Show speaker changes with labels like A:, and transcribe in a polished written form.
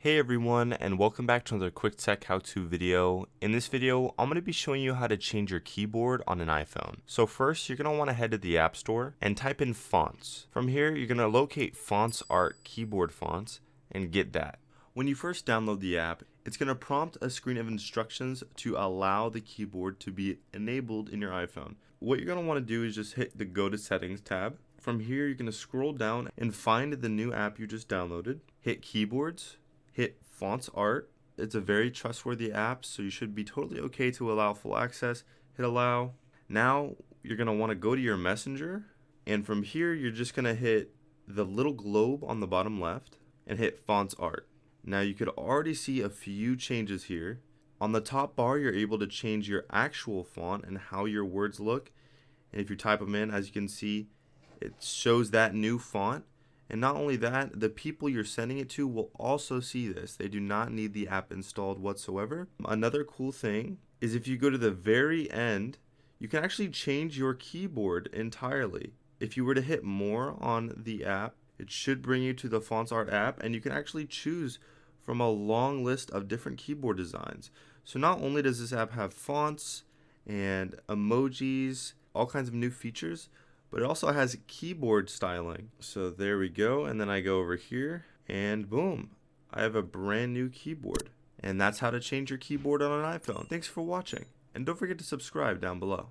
A: Hey everyone, and welcome back to another quick tech how-to video. In this video, I'm going to be showing you how to change your keyboard on an iPhone. So first, you're going to want to head to the App Store and type in fonts. From here, you're going to locate Fonts Art Keyboard Fonts and get that. When you first download the app, it's going to prompt a screen of instructions to allow the keyboard to be enabled in your iPhone. What you're going to want to do is just hit the Go to Settings tab. From here, you're going to scroll down and find the new app you just downloaded. Hit Keyboards. Hit Fonts Art. It's a very trustworthy app, so you should be totally okay to allow full access. Hit Allow. Now you're going to want to go to your Messenger, and from here you're just going to hit the little globe on the bottom left and hit Fonts Art. Now you could already see a few changes here. On the top bar, you're able to change your actual font and how your words look, and if you type them in, as you can see, it shows that new font. And not only that, the people you're sending it to will also see this. They do not need the app installed whatsoever. Another cool thing is if you go to the very end, you can actually change your keyboard entirely. If you were to hit more on the app, it should bring you to the Fonts Art app, and you can actually choose from a long list of different keyboard designs. So not only does this app have fonts and emojis, all kinds of new features, but it also has keyboard styling. So there we go, and then I go over here and boom, I have a brand new keyboard. And that's how to change your keyboard on an iPhone. Thanks for watching, and don't forget to subscribe down below.